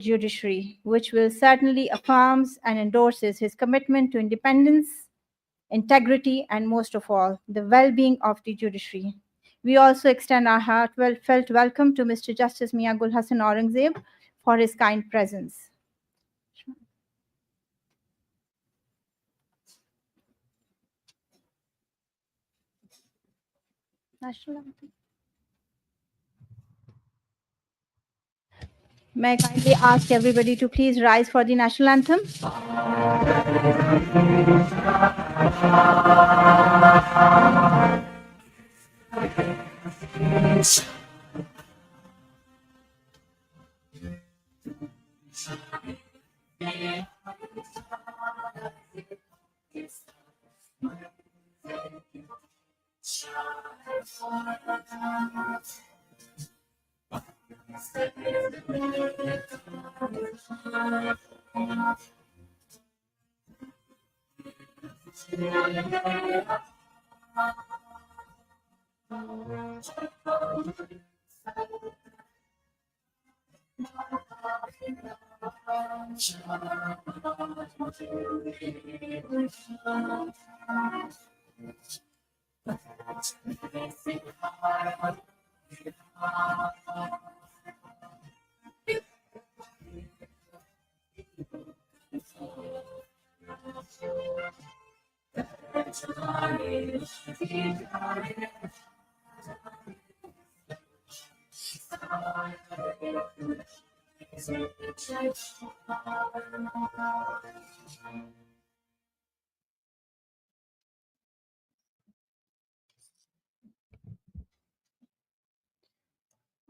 judiciary, which will certainly affirms and endorses his commitment to independence, integrity, and most of all, the well-being of the judiciary. We also extend our heartfelt welcome to Mr. Justice Mia Gul Hassan Aurangzeb for his kind presence. National anthem. May I kindly ask everybody to please rise for the national anthem?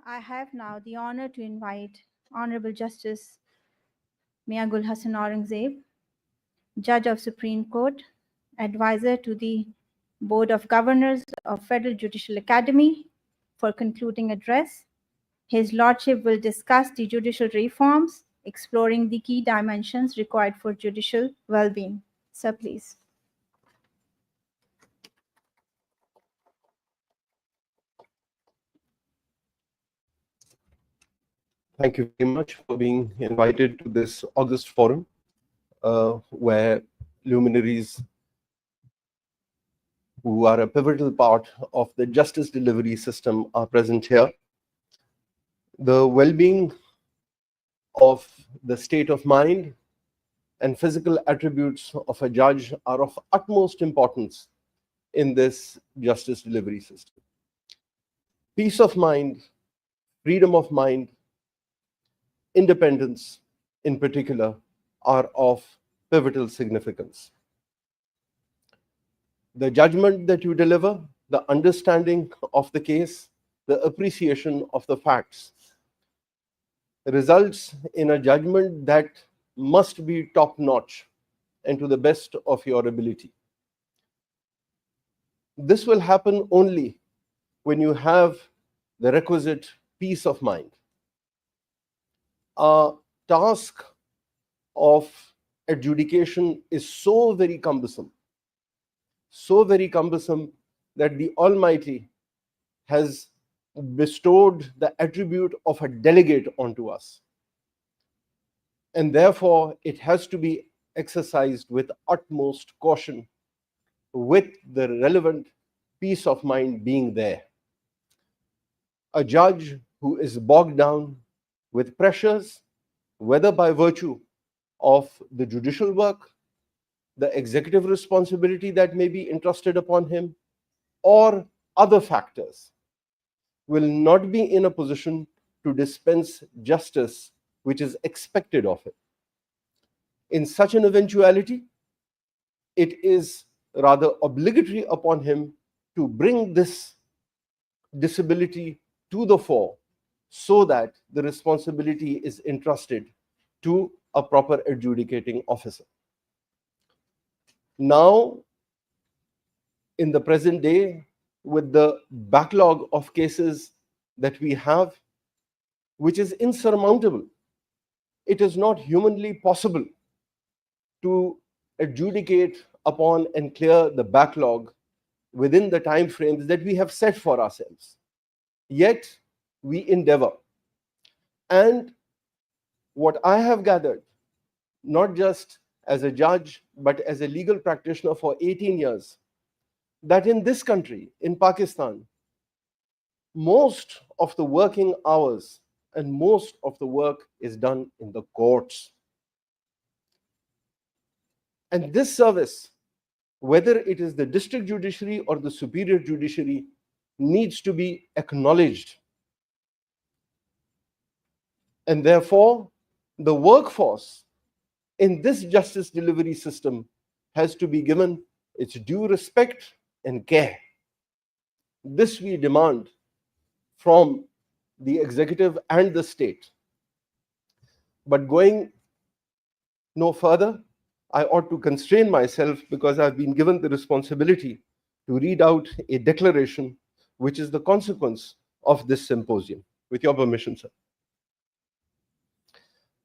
I have now the honor to invite Honorable Justice Mia Gul Hassan Aurangzeb, Judge of Supreme Court, Advisor to the Board of Governors of Federal Judicial Academy, for concluding address. His Lordship will discuss the judicial reforms, exploring the key dimensions required for judicial well-being. Sir, please. Thank you very much for being invited to this August forum, where luminaries who are a pivotal part of the justice delivery system are present here. The well-being of the state of mind and physical attributes of a judge are of utmost importance in this justice delivery system. Peace of mind, freedom of mind, independence in particular are of pivotal significance. The judgment that you deliver, the understanding of the case, the appreciation of the facts results in a judgment that must be top-notch and to the best of your ability. This will happen only when you have the requisite peace of mind. Our task of adjudication is so very cumbersome that the Almighty has bestowed the attribute of a delegate onto us. And therefore, it has to be exercised with utmost caution, with the relevant peace of mind being there. A judge who is bogged down with pressures, whether by virtue of the judicial work, the executive responsibility that may be entrusted upon him, or other factors, will not be in a position to dispense justice which is expected of him. In such an eventuality, it is rather obligatory upon him to bring this disability to the fore so that the responsibility is entrusted to a proper adjudicating officer. Now, in the present day, with the backlog of cases that we have, which is insurmountable, it is not humanly possible to adjudicate upon and clear the backlog within the time frames that we have set for ourselves. Yet, we endeavor. And What I have gathered, not just as a judge, but as a legal practitioner for 18 years, that in this country, in Pakistan, most of the working hours and most of the work is done in the courts. And this service, whether it is the district judiciary or the superior judiciary, needs to be acknowledged. And therefore, the workforce in this justice delivery system has to be given its due respect and care. This we demand from the executive and the state. But going no further, I ought to constrain myself because I've been given the responsibility to read out a declaration which is the consequence of this symposium. With your permission, sir.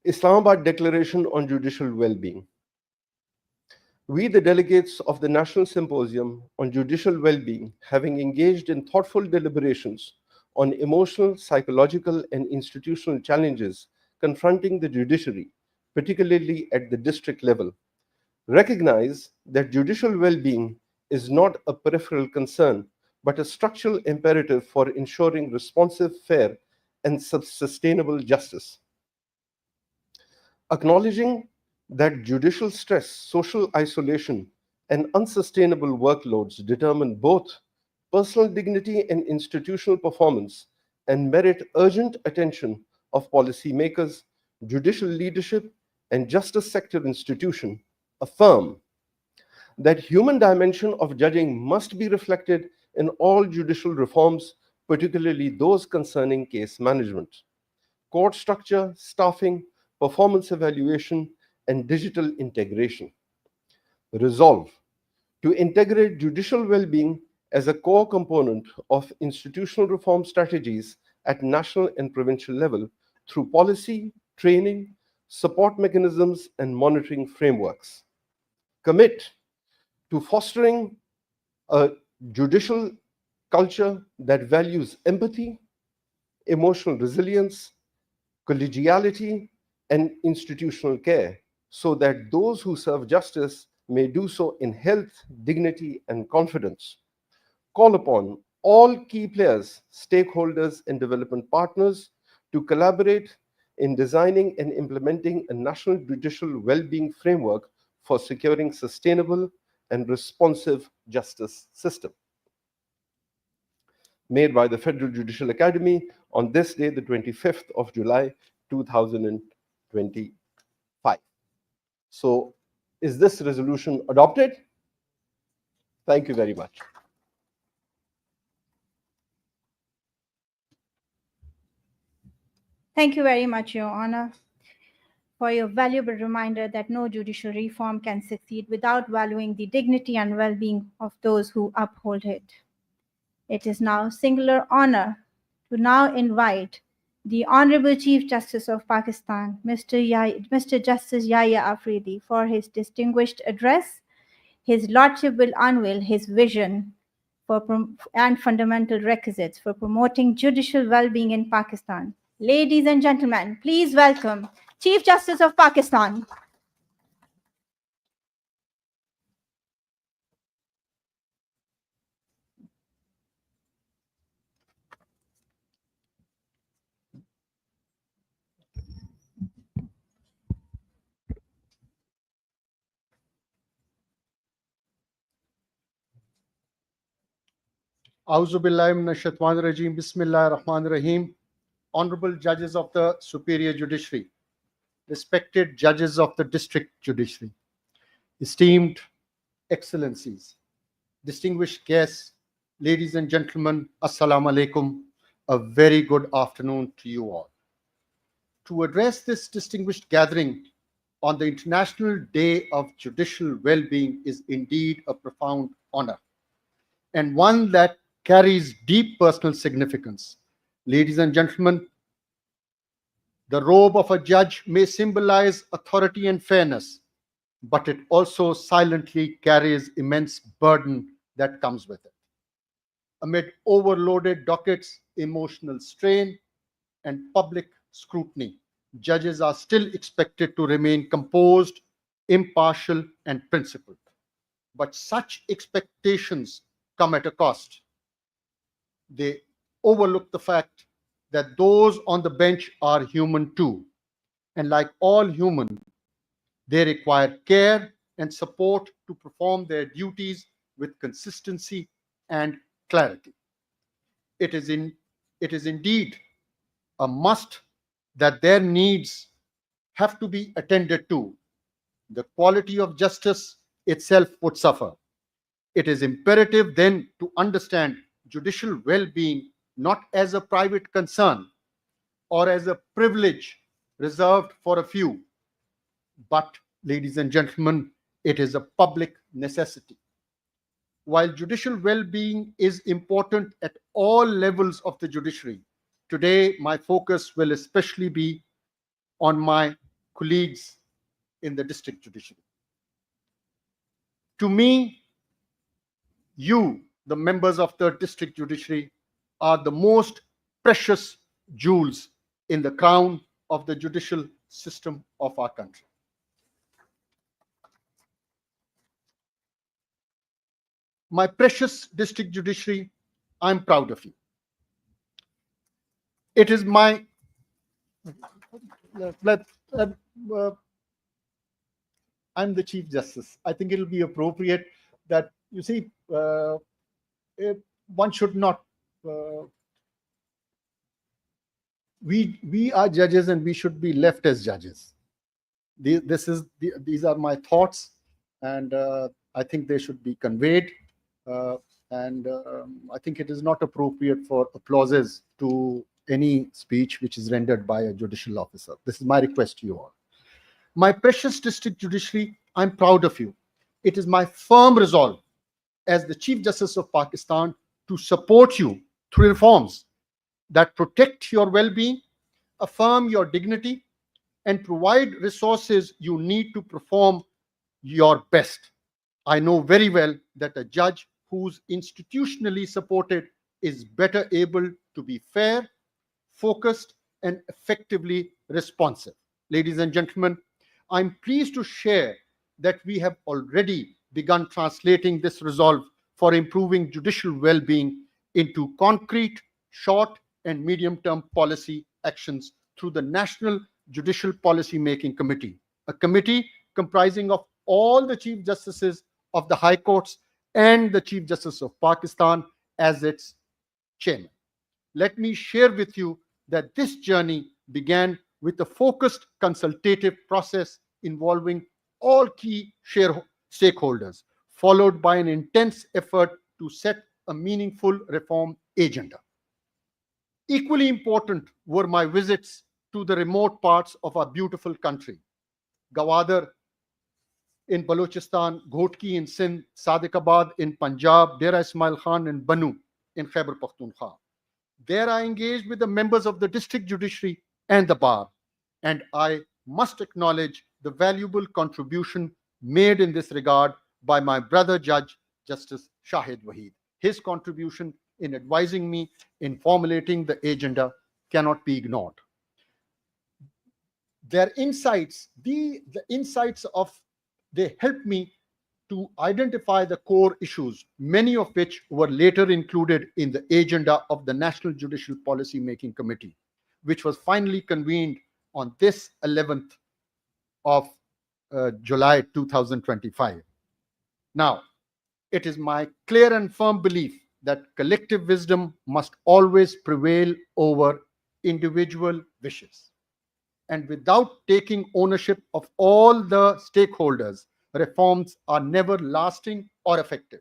Islamabad Declaration on Judicial Well-being. We, the delegates of the National Symposium on Judicial Well-being, having engaged in thoughtful deliberations on emotional, psychological, and institutional challenges confronting the judiciary, particularly at the district level, recognize that judicial well-being is not a peripheral concern, but a structural imperative for ensuring responsive, fair, and sustainable justice. Acknowledging that judicial stress, social isolation, and unsustainable workloads determine both personal dignity and institutional performance and merit urgent attention of policymakers, judicial leadership, and justice sector institutions, affirm that human dimension of judging must be reflected in all judicial reforms, particularly those concerning case management, court structure, staffing, performance evaluation, and digital integration. Resolve to integrate judicial well-being as a core component of institutional reform strategies at national and provincial level through policy, training, support mechanisms, and monitoring frameworks. Commit to fostering a judicial culture that values empathy, emotional resilience, collegiality, and institutional care, so that those who serve justice may do so in health, dignity, and confidence. Call upon all key players, stakeholders, and development partners to collaborate in designing and implementing a national judicial well-being framework for securing sustainable and responsive justice system. Made by the Federal Judicial Academy on this day, the 25th of July, 2025. So, is this resolution adopted? Thank you very much. Thank you very much, Your Honor, for your valuable reminder that no judicial reform can succeed without valuing the dignity and well-being of those who uphold it. It is now singular honor to now invite the Honorable Chief Justice of Pakistan, Mr. Justice Yahya Afridi, for his distinguished address. His Lordship will unveil his vision and fundamental requisites for promoting judicial well-being in Pakistan. Ladies and gentlemen, please welcome Chief Justice of Pakistan. Auzu billahi minash shaitanir rajim. Bismillahir Rahmanir Rahim. Honorable judges of the Superior Judiciary, respected judges of the District Judiciary, esteemed excellencies, distinguished guests, ladies and gentlemen, Assalamu alaikum. A very good afternoon to you all. To address this distinguished gathering on the International Day of Judicial Well-being is indeed a profound honor, and one that carries deep personal significance. Ladies and gentlemen, the robe of a judge may symbolize authority and fairness, but it also silently carries immense burden that comes with it. Amid overloaded dockets, emotional strain, and public scrutiny, judges are still expected to remain composed, impartial, and principled. But such expectations come at a cost. They overlook the fact that those on the bench are human too. And like all human, they require care and support to perform their duties with consistency and clarity. It is indeed a must that their needs have to be attended to. The quality of justice itself would suffer. It is imperative then to understand judicial well-being not as a private concern or as a privilege reserved for a few, but, ladies and gentlemen, it is a public necessity. While judicial well-being is important at all levels of the judiciary, today my focus will especially be on my colleagues in the district judiciary. To me, you, the members of the district judiciary, are the most precious jewels in the crown of the judicial system of our country. My precious district judiciary, I'm proud of you. It is my I'm the Chief Justice. I think it'll be appropriate that, you see, one should not. We are judges and we should be left as judges. These are my thoughts, and I think they should be conveyed. And I think it is not appropriate for applauses to any speech which is rendered by a judicial officer. This is my request to you all. My precious district judiciary, I'm proud of you. It is my firm resolve as the Chief Justice of Pakistan to support you through reforms that protect your well-being, affirm your dignity, and provide resources you need to perform your best. I know very well that a judge who's institutionally supported is better able to be fair, focused, and effectively responsive. Ladies and gentlemen, I'm pleased to share that we have already begun translating this resolve for improving judicial well-being into concrete, short, and medium-term policy actions through the National Judicial Policy Making Committee, a committee comprising of all the Chief Justices of the High Courts and the Chief Justice of Pakistan as its chairman. Let me share with you that this journey began with a focused consultative process involving all key stakeholders, followed by an intense effort to set a meaningful reform agenda. Equally important were my visits to the remote parts of our beautiful country: Gawadar in Balochistan, Ghotki in Sindh, Sadiqabad in Punjab, Dera Ismail Khan in Banu in Khyber Pakhtunkhwa. There I engaged with the members of the district judiciary and the bar, and I must acknowledge the valuable contribution made in this regard by my brother judge, Justice Shahid Waheed. His contribution in advising me in formulating the agenda cannot be ignored. Their insights, they helped me to identify the core issues, many of which were later included in the agenda of the National Judicial Policy Making Committee, which was finally convened on this 11th of July 2025. Now, it is my clear and firm belief that collective wisdom must always prevail over individual wishes. And without taking ownership of all the stakeholders, reforms are never lasting or effective.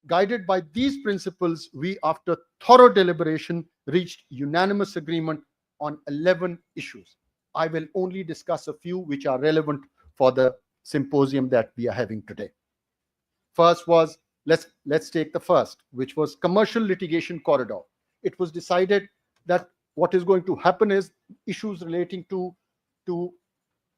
Guided by these principles, we, after thorough deliberation, reached unanimous agreement on 11 issues. I will only discuss a few which are relevant for the symposium that we are having today. First was, let's take the first, which was commercial litigation corridor. It was decided that what is going to happen is issues relating to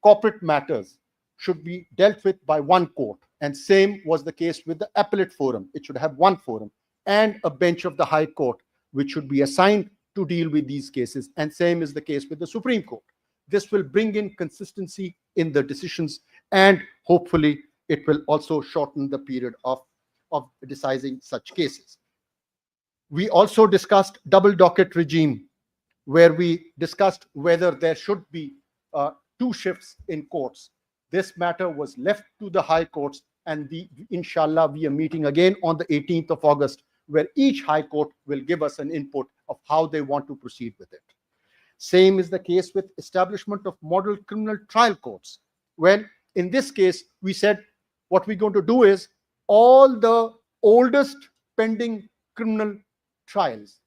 corporate matters should be dealt with by one court. And same was the case with the appellate forum. It should have one forum and a bench of the High Court, which should be assigned to deal with these cases. And same is the case with the Supreme Court. This will bring in consistency in the decisions, and hopefully it will also shorten the period of deciding such cases. We also discussed double docket regime, where we discussed whether there should be 2 shifts in courts. This matter was left to the high courts, and inshallah we are meeting again on the 18th of August, where each high court will give us an input of how they want to proceed with it. Same is the case with establishment of model criminal trial courts, when in this case we said what we're going to do is all the oldest pending criminal trials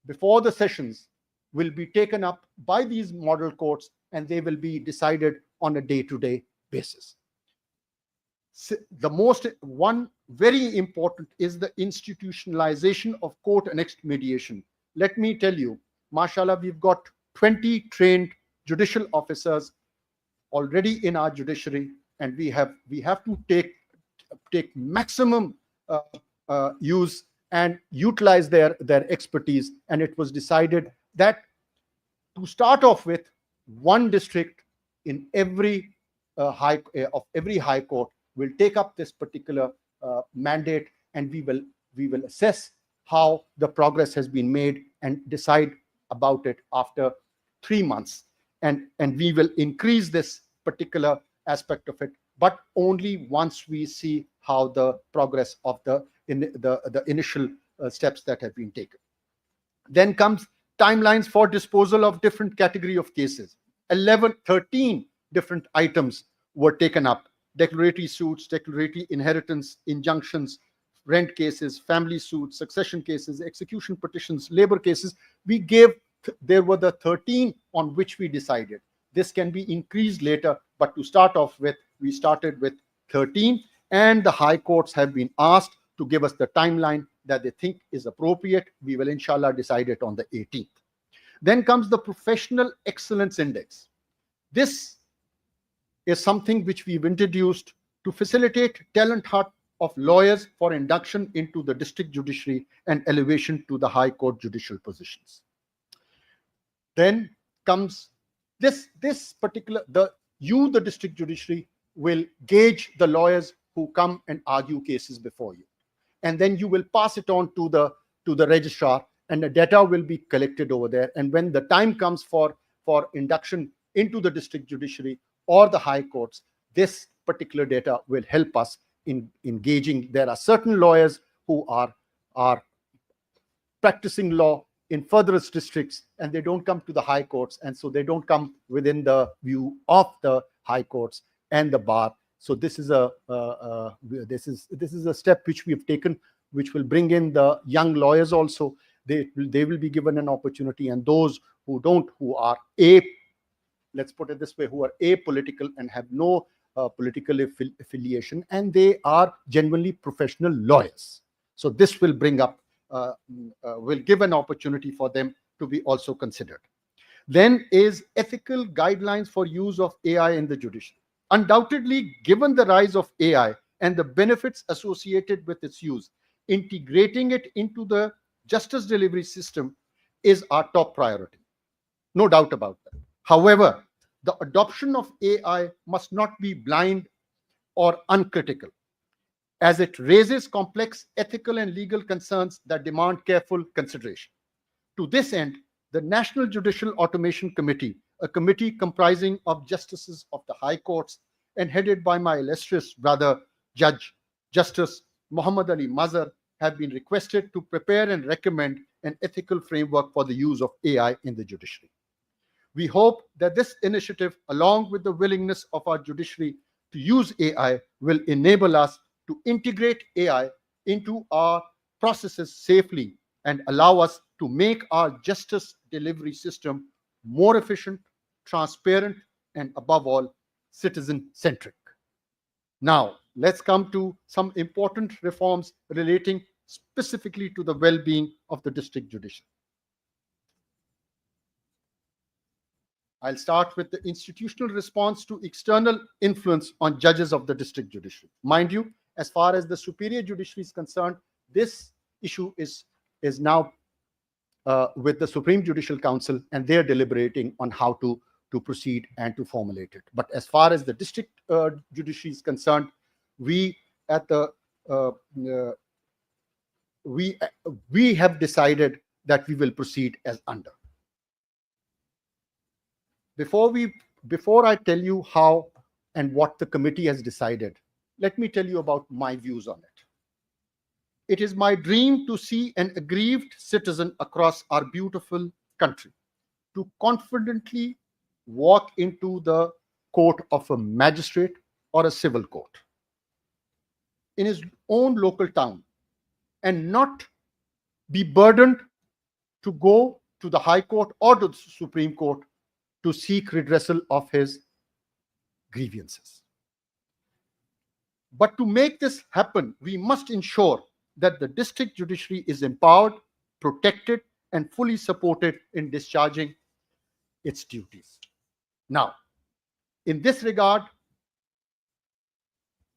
before the sessions will be taken up by these model courts, and they will be decided on a day-to-day basis. The most one very important is the institutionalization of court-annexed mediation. Let me tell you, mashallah, we've got 20 trained judicial officers already in our judiciary, and we have to take maximum use and utilize their expertise. And it was decided that to start off with, 1 district in every high court will take up this particular mandate, and we will assess how the progress has been made and decide about it after 3 months, and we will increase this particular aspect of it, but only once we see how the progress of the initial steps that have been taken. Then comes timelines for disposal of different category of cases. 13 different items were taken up: declaratory suits, declaratory inheritance, injunctions, rent cases, family suits, succession cases, execution petitions, labor cases. There were the 13 on which we decided. This can be increased later, but to start off with, we started with 13, and the high courts have been asked to give us the timeline that they think is appropriate. We will inshallah decide it on the 18th. Then comes the Professional Excellence Index. This is something which we've introduced to facilitate talent hunt of lawyers for induction into the district judiciary and elevation to the high court judicial positions. Then comes this particular, the district judiciary will gauge the lawyers who come and argue cases before you, and then you will pass it on to the registrar, and the data will be collected over there. And when the time comes for induction into the district judiciary or the high courts, this particular data will help us in engaging. There are certain lawyers who are practicing law in furthest districts, and they don't come to the high courts, and so they don't come within the view of the high courts and the bar. So this is a step which we have taken, which will bring in the young lawyers also. They will be given an opportunity, and those who are let's put it this way, who are apolitical and have no political affiliation, and they are genuinely professional lawyers. So this will bring up, will give an opportunity for them to be also considered. Then is ethical guidelines for use of AI in the judiciary. Undoubtedly, given the rise of AI and the benefits associated with its use, integrating it into the justice delivery system is our top priority. No doubt about that. However, the adoption of AI must not be blind or uncritical, as it raises complex ethical and legal concerns that demand careful consideration. To this end, the National Judicial Automation Committee, a committee comprising of justices of the high courts and headed by my illustrious brother, Justice Muhammad Ali Mazhar, have been requested to prepare and recommend an ethical framework for the use of AI in the judiciary. We hope that this initiative, along with the willingness of our judiciary to use AI, will enable us to integrate AI into our processes safely and allow us to make our justice delivery system more efficient, transparent, and above all, citizen-centric. Now, let's come to some important reforms relating specifically to the well-being of the district judiciary. I'll start with the institutional response to external influence on judges of the district judiciary. Mind you, as far as the superior judiciary is concerned, this issue is now with the Supreme Judicial Council, and they're deliberating on how to to proceed and to formulate it. But as far as the district judiciary is concerned, we at the we have decided that we will proceed as under. Before I tell you how and what the committee has decided, let me tell you about my views on it. It is my dream to see an aggrieved citizen across our beautiful country to confidently walk into the court of a magistrate or a civil court in his own local town and not be burdened to go to the High Court or to the Supreme Court to seek redressal of his grievances. But to make this happen, we must ensure that the district judiciary is empowered, protected, and fully supported in discharging its duties. Now, in this regard,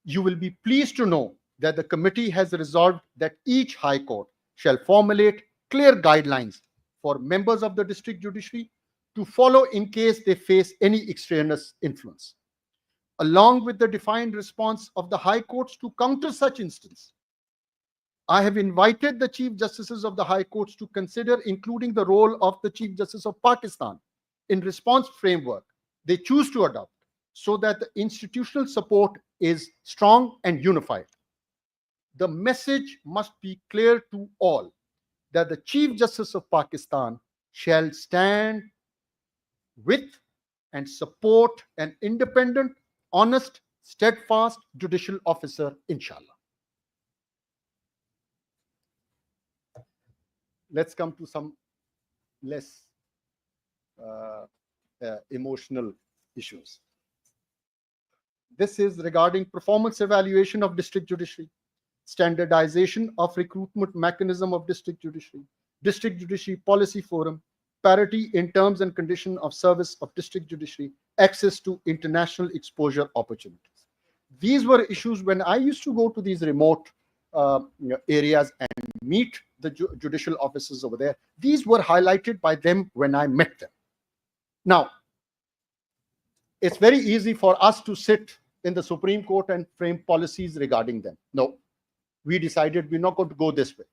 you will be pleased to know that the committee has resolved that each High Court shall formulate clear guidelines for members of the district judiciary to follow in case they face any extraneous influence, along with the defined response of the High Courts to counter such instances. I have invited the Chief Justices of the High Courts to consider including the role of the Chief Justice of Pakistan in response framework they choose to adopt so that the institutional support is strong and unified. The message must be clear to all that the Chief Justice of Pakistan shall stand with and support an independent, honest, steadfast judicial officer, inshallah. Let's come to some less emotional issues. This is regarding performance evaluation of district judiciary, standardization of recruitment mechanism of district judiciary policy forum, parity in terms and condition of service of district judiciary, access to international exposure opportunities. These were issues when I used to go to these remote areas and meet the judicial officers over there. These were highlighted by them when I met them. Now, it's very easy for us to sit in the Supreme Court and frame policies regarding them. No, we decided we're not going to go this way.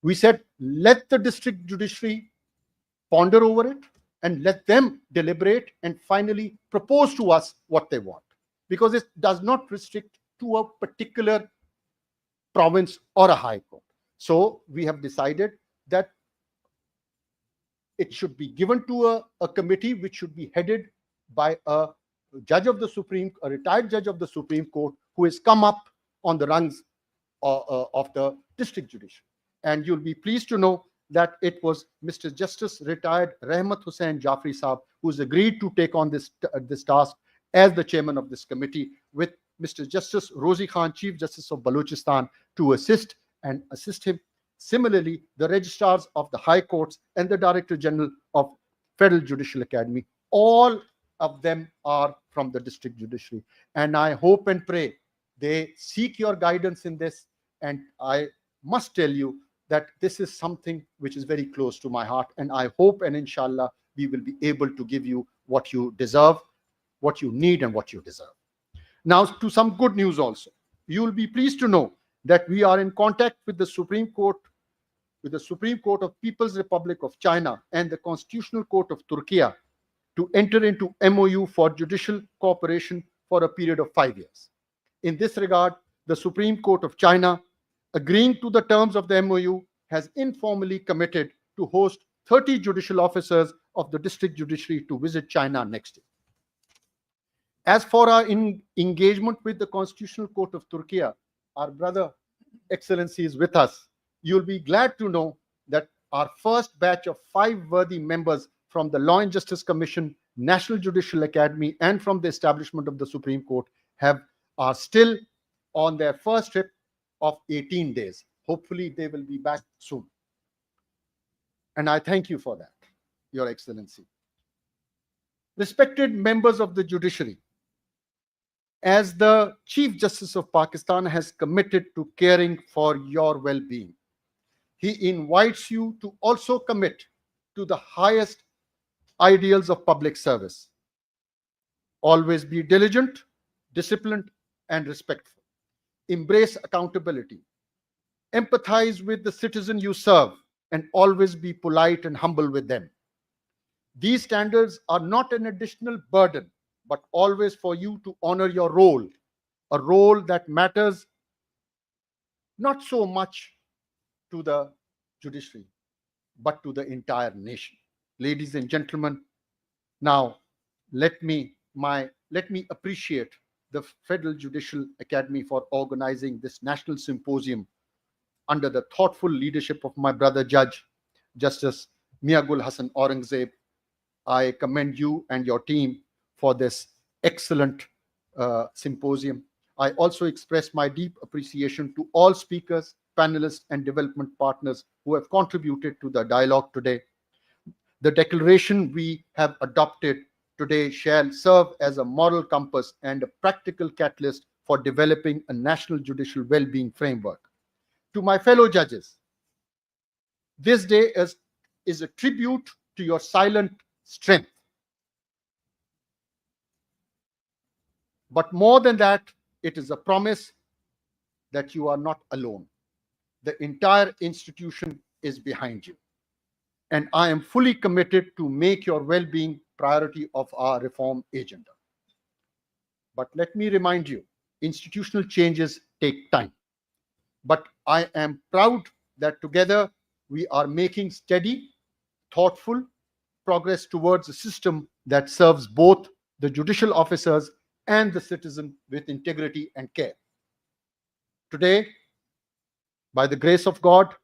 We said, let the district judiciary ponder over it and let them deliberate and finally propose to us what they want, because it does not restrict to a particular province or a high court. So we have decided that it should be given to a committee which should be headed by a retired judge of the Supreme Court who has come up on the rungs of the district judiciary. And you'll be pleased to know that it was Mr. Justice retired Rahmat Hussain Jafri Saab who's agreed to take on this task as the chairman of this committee, with Mr. Justice Rozi Khan, Chief Justice of Balochistan, to assist him. Similarly, the registrars of the high courts and the Director General of Federal Judicial Academy, all of them are from the district judiciary. And I hope and pray they seek your guidance in this. And I must tell you that this is something which is very close to my heart. And I hope and inshallah, we will be able to give you what you deserve, what you need, and what you deserve. Now, to some good news also. You will be pleased to know that we are in contact with the Supreme Court of People's Republic of China and the Constitutional Court of Turkey to enter into MOU for judicial cooperation for a period of 5 years. In this regard, the Supreme Court of China, agreeing to the terms of the MOU, has informally committed to host 30 judicial officers of the district judiciary to visit China next year. As for our engagement with the Constitutional Court of Turkey, our brother Excellency is with us. You'll be glad to know that our first batch of 5 worthy members from the Law and Justice Commission, National Judicial Academy, and from the establishment of the Supreme Court are still on their first trip of 18 days. Hopefully, they will be back soon. And I thank you for that, Your Excellency. Respected members of the judiciary, as the Chief Justice of Pakistan has committed to caring for your well-being, he invites you to also commit to the highest ideals of public service. Always be diligent, disciplined, and respectful. Embrace accountability. Empathize with the citizen you serve, and always be polite and humble with them. These standards are not an additional burden, but always for you to honor your role, a role that matters not so much to the judiciary, but to the entire nation. Ladies and gentlemen, now let me appreciate the Federal Judicial Academy for organizing this national symposium under the thoughtful leadership of my brother Judge, Justice Miagul Hassan Aurangzeb. I commend you and your team for this excellent symposium. I also express my deep appreciation to all speakers, panelists, and development partners who have contributed to the dialogue today. The declaration we have adopted today shall serve as a moral compass and a practical catalyst for developing a national judicial well-being framework. To my fellow judges, this day is a tribute to your silent strength. But more than that, it is a promise that you are not alone. The entire institution is behind you. And I am fully committed to make your well-being priority of our reform agenda. But let me remind you, institutional changes take time. But I am proud that together we are making steady, thoughtful progress towards a system that serves both the judicial officers and the citizen with integrity and care. Today, by the grace of God,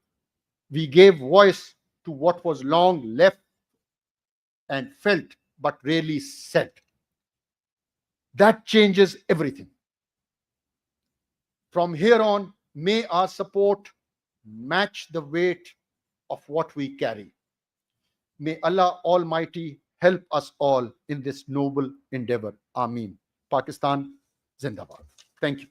we gave voice to what was long left and felt but rarely said. That changes everything. From here on, may our support match the weight of what we carry. May Allah Almighty help us all in this noble endeavor. Ameen. Pakistan, Zindabad. Thank you.